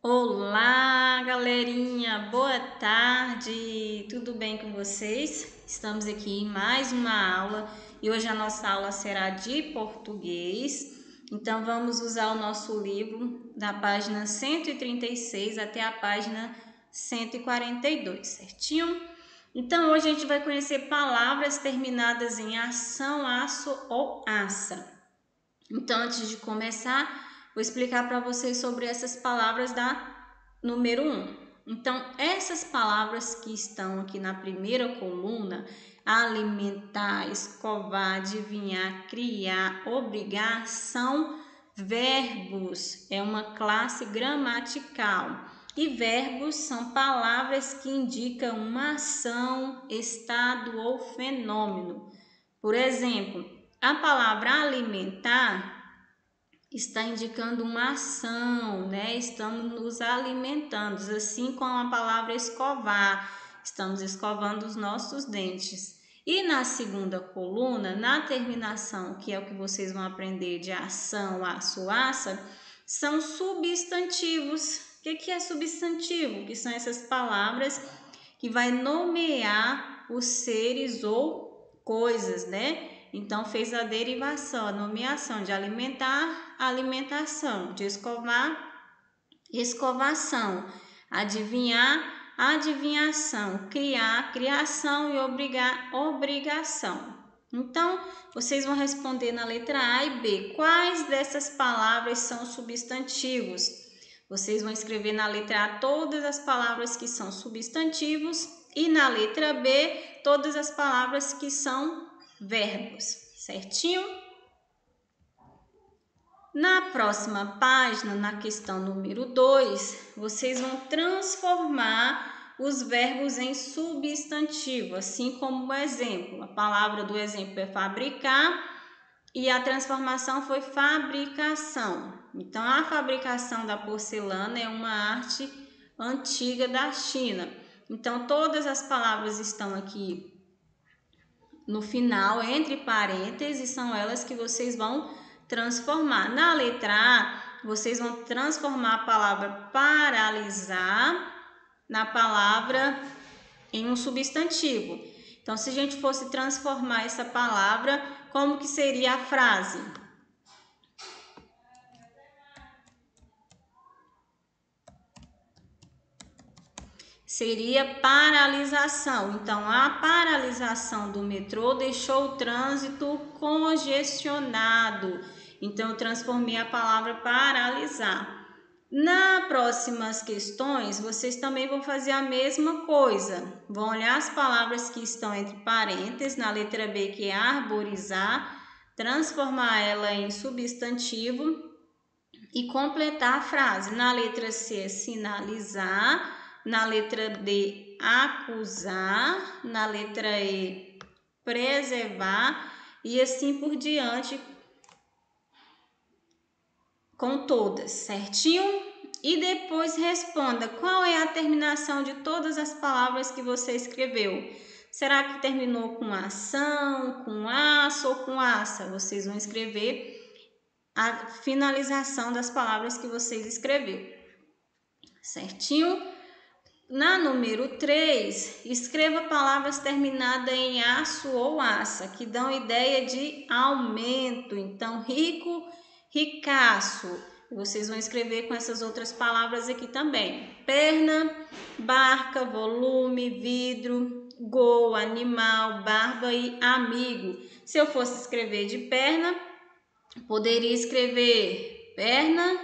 Olá, galerinha, boa tarde, tudo bem com vocês? Estamos aqui em mais uma aula e hoje a nossa aula será de português. Então, vamos usar o nosso livro da página 136 até a página 142, certinho? Então, hoje a gente vai conhecer palavras terminadas em ação, aço ou aça. Então, antes de começar, vou explicar para vocês sobre essas palavras da número 1. Então, essas palavras que estão aqui na primeira coluna, alimentar, escovar, adivinhar, criar, obrigar, são verbos. É uma classe gramatical. E verbos são palavras que indicam uma ação, estado ou fenômeno. Por exemplo, a palavra alimentar está indicando uma ação, né? Estamos nos alimentando, assim como a palavra escovar, estamos escovando os nossos dentes. E na segunda coluna, na terminação, que é o que vocês vão aprender de ação, aço, aça, são substantivos. O que é substantivo? Que são essas palavras que vai nomear os seres ou coisas, né? Então, fez a derivação, a nomeação de alimentar, alimentação, de escovar, escovação, adivinhar, adivinhação, criar, criação e obrigar, obrigação. Então, vocês vão responder na letra A e B. Quais dessas palavras são substantivos? Vocês vão escrever na letra A todas as palavras que são substantivos e na letra B todas as palavras que são verbos, certinho? Na próxima página, na questão número 2, vocês vão transformar os verbos em substantivo, assim como o exemplo. A palavra do exemplo é fabricar e a transformação foi fabricação. Então, a fabricação da porcelana é uma arte antiga da China. Então, todas as palavras estão aqui no final, entre parênteses, são elas que vocês vão transformar. Na letra A, vocês vão transformar a palavra paralisar na palavra em um substantivo. Então, se a gente fosse transformar essa palavra, como que seria a frase? Seria paralisação. Então, a paralisação do metrô deixou o trânsito congestionado. Então, eu transformei a palavra paralisar. Nas próximas questões, vocês também vão fazer a mesma coisa. Vão olhar as palavras que estão entre parênteses, na letra B, que é arborizar, transformar ela em substantivo e completar a frase. Na letra C, é sinalizar. Na letra D, acusar. Na letra E, preservar. E assim por diante, com todas, certinho? E depois responda qual é a terminação de todas as palavras que você escreveu. Será que terminou com ação, com aço ou com aça? Vocês vão escrever a finalização das palavras que vocês escreveu, certinho? Na número 3, escreva palavras terminadas em aço ou aça, que dão ideia de aumento. Então, rico, ricaço. Vocês vão escrever com essas outras palavras aqui também. Perna, barca, volume, vidro, gol, animal, barba e amigo. Se eu fosse escrever de perna, poderia escrever perna,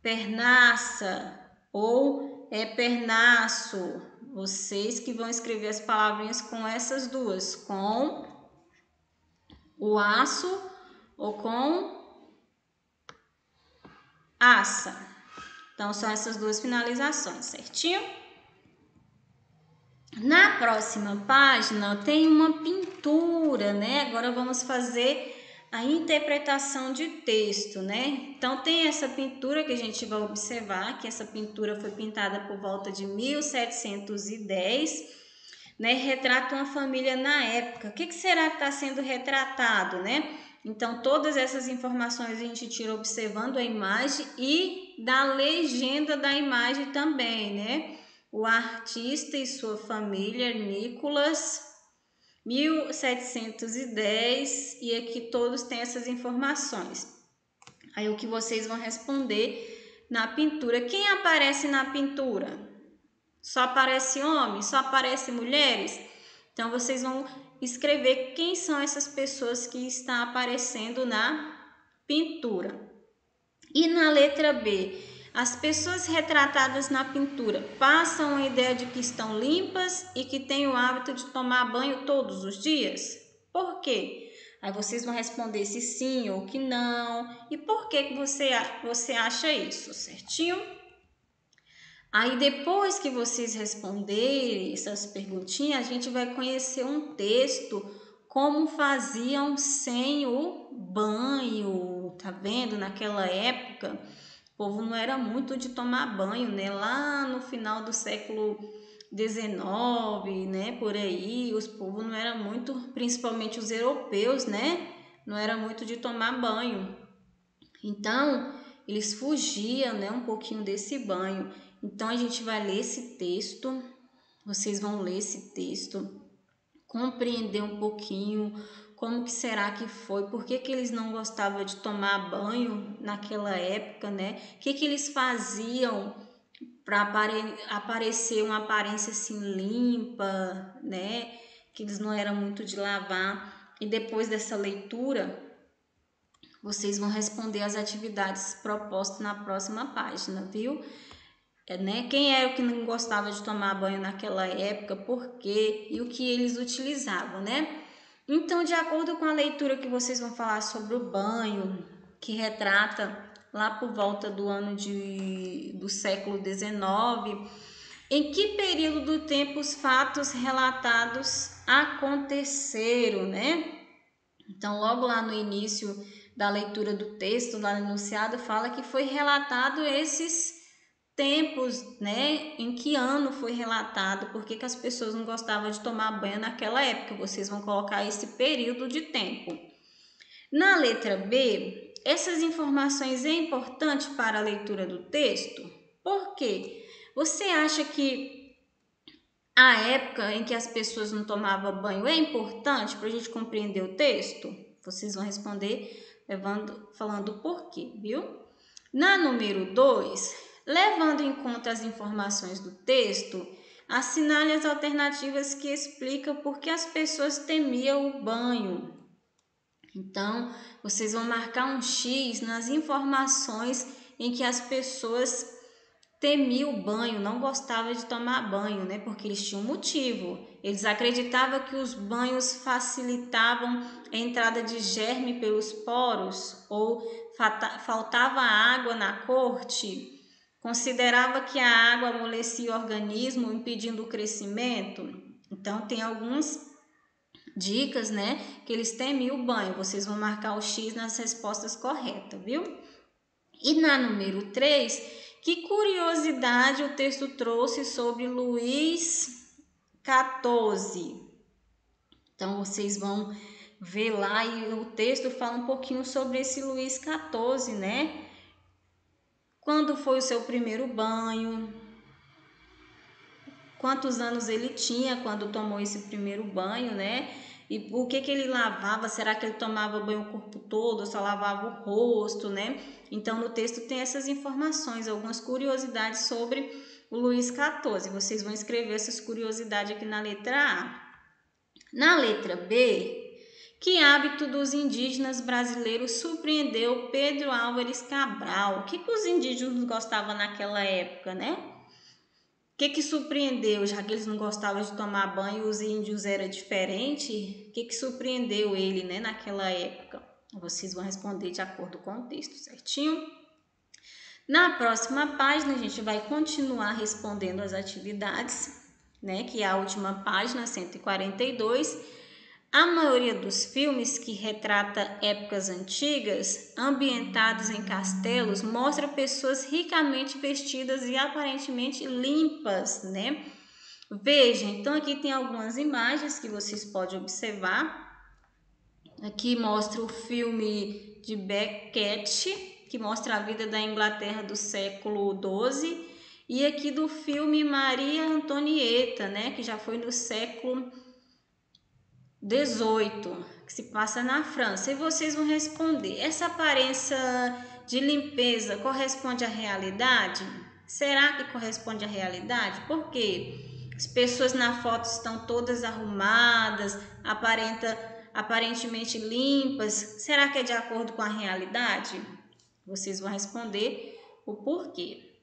pernaça ou pernaço. Vocês que vão escrever as palavrinhas com essas duas, com o aço ou com aça. Então, são essas duas finalizações, certinho? Na próxima página tem uma pintura, né? Agora vamos fazer a interpretação de texto, né? Então, tem essa pintura que a gente vai observar, que essa pintura foi pintada por volta de 1710, né? Retrata uma família na época. O que será que está sendo retratado, né? Então, todas essas informações a gente tira observando a imagem e e da legenda da imagem também, né? O artista e sua família, Nicolas, 1710, e aqui todos têm essas informações. Aí o que vocês vão responder na pintura. Quem aparece na pintura? Só aparece homens? Só aparece mulheres? Então vocês vão escrever quem são essas pessoas que estão aparecendo na pintura. E na letra B, as pessoas retratadas na pintura passam a ideia de que estão limpas e que têm o hábito de tomar banho todos os dias? Por quê? Aí vocês vão responder se sim ou que não. E por que você acha isso, certinho? Aí depois que vocês responderem essas perguntinhas, a gente vai conhecer um texto, como faziam sem o banho. Tá vendo? Naquela época, o povo não era muito de tomar banho, né? Lá no final do século XIX, né? Por aí, os povos não eram muito, principalmente os europeus, né? Não era muito de tomar banho. Então, eles fugiam, né? Um pouquinho desse banho. Então, a gente vai ler esse texto, vocês vão ler esse texto, compreender um pouquinho como que será que foi, por que eles não gostavam de tomar banho naquela época, né? O que eles faziam para aparecer uma aparência assim limpa, né? Que eles não eram muito de lavar. E depois dessa leitura, vocês vão responder as atividades propostas na próxima página, viu? Né? Quem era o que não gostava de tomar banho naquela época, por quê e o que eles utilizavam, né? Então, de acordo com a leitura que vocês vão falar sobre o banho, que retrata lá por volta do ano do século XIX, em que período do tempo os fatos relatados aconteceram, né? Então, logo lá no início da leitura do texto, lá no enunciado, fala que foi relatado esses tempos, né? Em que ano foi relatado, por que as pessoas não gostavam de tomar banho naquela época. Vocês vão colocar esse período de tempo. Na letra B, essas informações é importante para a leitura do texto? Por quê? Você acha que a época em que as pessoas não tomavam banho é importante para a gente compreender o texto? Vocês vão responder falando o porquê, viu? Na número 2, levando em conta as informações do texto, assinale as alternativas que explicam por que as pessoas temiam o banho. Então, vocês vão marcar um X nas informações em que as pessoas temiam o banho, não gostavam de tomar banho, né? Porque eles tinham um motivo. Eles acreditavam que os banhos facilitavam a entrada de germe pelos poros ou faltava água na corte. Considerava que a água amolecia o organismo, impedindo o crescimento. Então, tem algumas dicas, né? Que eles temiam o banho. Vocês vão marcar o X nas respostas corretas, viu? E na número 3, que curiosidade o texto trouxe sobre Luís XIV? Então, vocês vão ver lá e o texto fala um pouquinho sobre esse Luís XIV, né? Quando foi o seu primeiro banho? Quantos anos ele tinha quando tomou esse primeiro banho, né? E o que ele lavava? Será que ele tomava banho o corpo todo ou só lavava o rosto, né? Então, no texto tem essas informações, algumas curiosidades sobre o Luís XIV. Vocês vão escrever essas curiosidades aqui na letra A. Na letra B, que hábito dos indígenas brasileiros surpreendeu Pedro Álvares Cabral? O que os indígenas gostavam naquela época, né? O que surpreendeu, já que eles não gostavam de tomar banho, os índios era diferente? O que surpreendeu ele, né, naquela época? Vocês vão responder de acordo com o texto, certinho? Na próxima página, a gente vai continuar respondendo as atividades, né, que é a última página, 142. A maioria dos filmes que retrata épocas antigas, ambientados em castelos, mostra pessoas ricamente vestidas e aparentemente limpas, né? Veja, então aqui tem algumas imagens que vocês podem observar. Aqui mostra o filme de Beckett, que mostra a vida da Inglaterra do século XII, e aqui do filme Maria Antonieta, né, que já foi no século XVIII, que se passa na França. E vocês vão responder: essa aparência de limpeza corresponde à realidade? Será que corresponde à realidade? Por quê? As pessoas na foto estão todas arrumadas, aparentemente limpas. Será que é de acordo com a realidade? Vocês vão responder o porquê.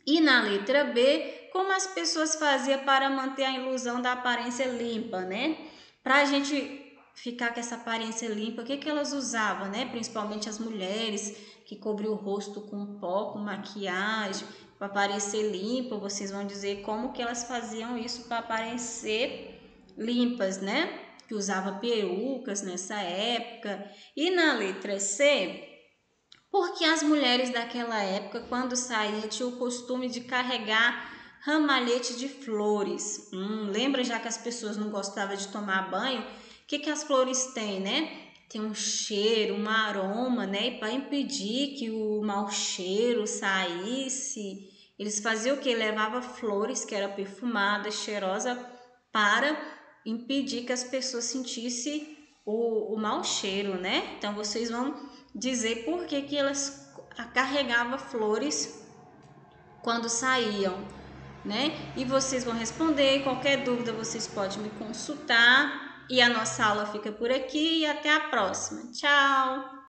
E na letra B, como as pessoas faziam para manter a ilusão da aparência limpa, né? Para a gente ficar com essa aparência limpa, o que elas usavam, né? Principalmente as mulheres, que cobriam o rosto com pó, com maquiagem, para parecer limpa. Vocês vão dizer como que elas faziam isso para parecer limpas, né? Que usava perucas nessa época. E na letra C, porque as mulheres daquela época, quando saíam, tinham o costume de carregar ramalhete de flores. Lembra, já que as pessoas não gostavam de tomar banho, o que as flores têm, né? Tem um cheiro, um aroma, né? E para impedir que o mau cheiro saísse, eles faziam o quê? Levavam flores que era perfumada, cheirosa, para impedir que as pessoas sentissem o mau cheiro, né? Então vocês vão dizer por que elas carregavam flores quando saíam, né? E vocês vão responder. Qualquer dúvida vocês podem me consultar. E a nossa aula fica por aqui e até a próxima. Tchau!